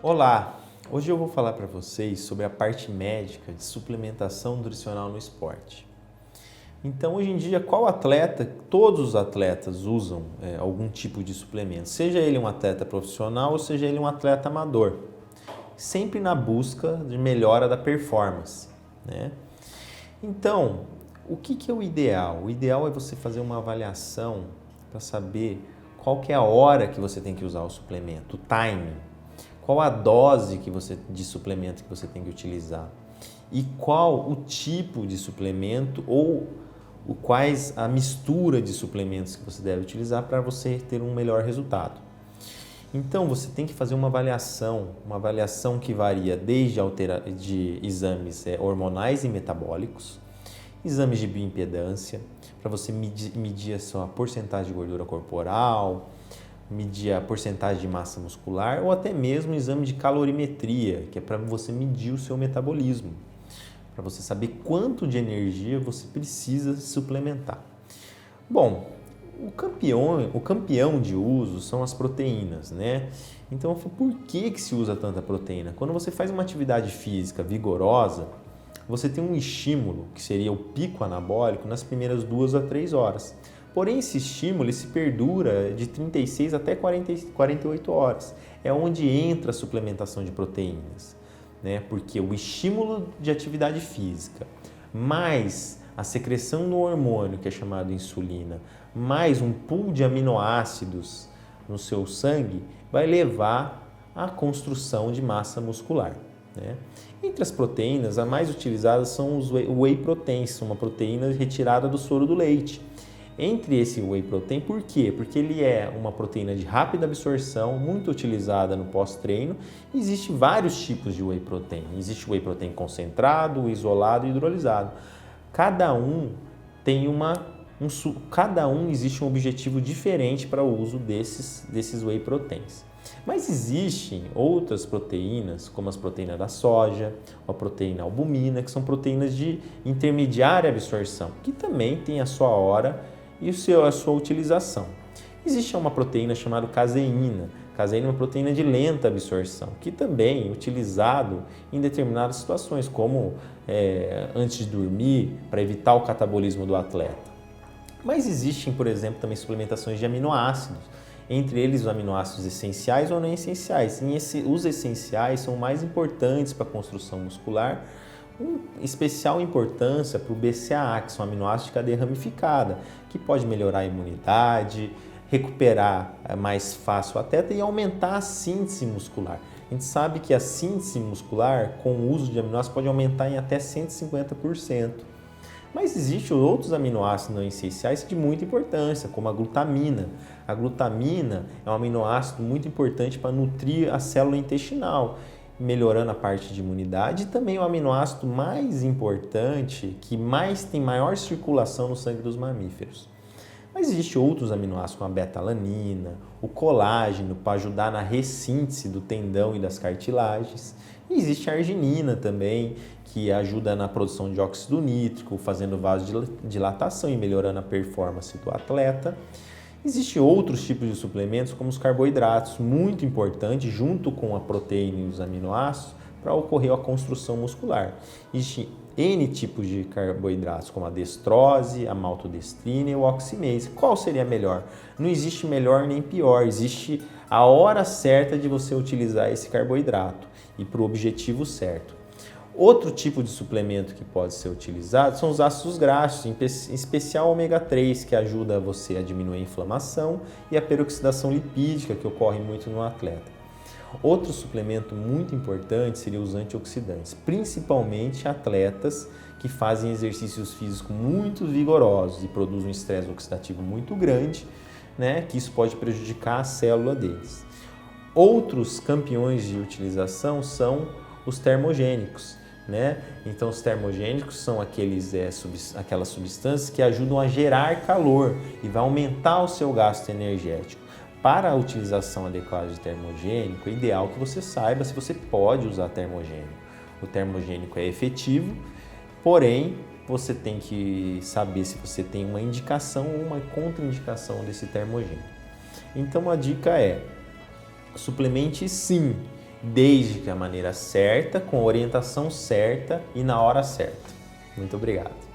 Olá, hoje eu vou falar para vocês sobre a parte médica de suplementação nutricional no esporte. Então, hoje em dia, qual atleta, todos os atletas usam algum tipo de suplemento, seja ele um atleta profissional ou seja ele um atleta amador, sempre na busca de melhora da performance, né? Então, o que é o ideal? O ideal é você fazer uma avaliação para saber qual que é a hora que você tem que usar o suplemento, o timing. Qual a dose de suplemento que você tem que utilizar e qual o tipo de suplemento ou quais a mistura de suplementos que você deve utilizar para você ter um melhor resultado. Então você tem que fazer uma avaliação que varia desde de exames hormonais e metabólicos, exames de bioimpedância, para você medir a sua porcentagem de gordura corporal, medir a porcentagem de massa muscular ou até mesmo exame de calorimetria, que é para você medir o seu metabolismo, para você saber quanto de energia você precisa suplementar. Bom, o campeão de uso são as proteínas, né? Então, por que se usa tanta proteína? Quando você faz uma atividade física vigorosa, você tem um estímulo, que seria o pico anabólico, nas primeiras 2 a 3 horas. Porém, esse estímulo se perdura de 36 até 48 horas. É onde entra a suplementação de proteínas, né? Porque o estímulo de atividade física, mais a secreção do hormônio, que é chamado insulina, mais um pool de aminoácidos no seu sangue, vai levar à construção de massa muscular, né? Entre as proteínas, as mais utilizadas são os whey proteins, uma proteína retirada do soro do leite. Entre esse whey protein, por quê? Porque ele é uma proteína de rápida absorção, muito utilizada no pós-treino. Existem vários tipos de whey protein. Existe o whey protein concentrado, isolado e hidrolisado. Cada um existe um objetivo diferente para o uso desses whey proteins. Mas existem outras proteínas, como as proteínas da soja, a proteína albumina, que são proteínas de intermediária absorção, que também tem a sua hora e a sua utilização. Existe uma proteína chamada caseína. Caseína é uma proteína de lenta absorção, que também é utilizado em determinadas situações, como antes de dormir, para evitar o catabolismo do atleta. Mas existem, por exemplo, também suplementações de aminoácidos, entre eles os aminoácidos essenciais ou não essenciais. Os essenciais são mais importantes para a construção muscular, com especial importância para o BCAA, que são aminoácidos de cadeia ramificada, que pode melhorar a imunidade, recuperar mais fácil o atleta e aumentar a síntese muscular. A gente sabe que a síntese muscular, com o uso de aminoácidos, pode aumentar em até 150%. Mas existem outros aminoácidos não essenciais de muita importância, como a glutamina. A glutamina é um aminoácido muito importante para nutrir a célula intestinal, melhorando a parte de imunidade, e também o aminoácido mais importante, que tem maior circulação no sangue dos mamíferos. Mas existem outros aminoácidos, como a beta-alanina, o colágeno, para ajudar na ressíntese do tendão e das cartilagens. E existe a arginina também, que ajuda na produção de óxido nítrico, fazendo vasodilatação e melhorando a performance do atleta. Existem outros tipos de suplementos, como os carboidratos, muito importantes, junto com a proteína e os aminoácidos, para ocorrer a construção muscular. Existem N tipos de carboidratos, como a destrose, a maltodestrina e o oximase. Qual seria melhor? Não existe melhor nem pior, existe a hora certa de você utilizar esse carboidrato e para o objetivo certo. Outro tipo de suplemento que pode ser utilizado são os ácidos graxos, em especial ômega 3, que ajuda você a diminuir a inflamação e a peroxidação lipídica, que ocorre muito no atleta. Outro suplemento muito importante seria os antioxidantes, principalmente atletas que fazem exercícios físicos muito vigorosos e produzem um estresse oxidativo muito grande, né, que isso pode prejudicar a célula deles. Outros campeões de utilização são os termogênicos, né? Então, os termogênicos são aquelas substâncias que ajudam a gerar calor e vai aumentar o seu gasto energético. Para a utilização adequada de termogênico, é ideal que você saiba se você pode usar termogênico. O termogênico é efetivo, porém, você tem que saber se você tem uma indicação ou uma contraindicação desse termogênico. Então, a dica é: suplemente sim, desde que a maneira certa, com a orientação certa e na hora certa. Muito obrigado.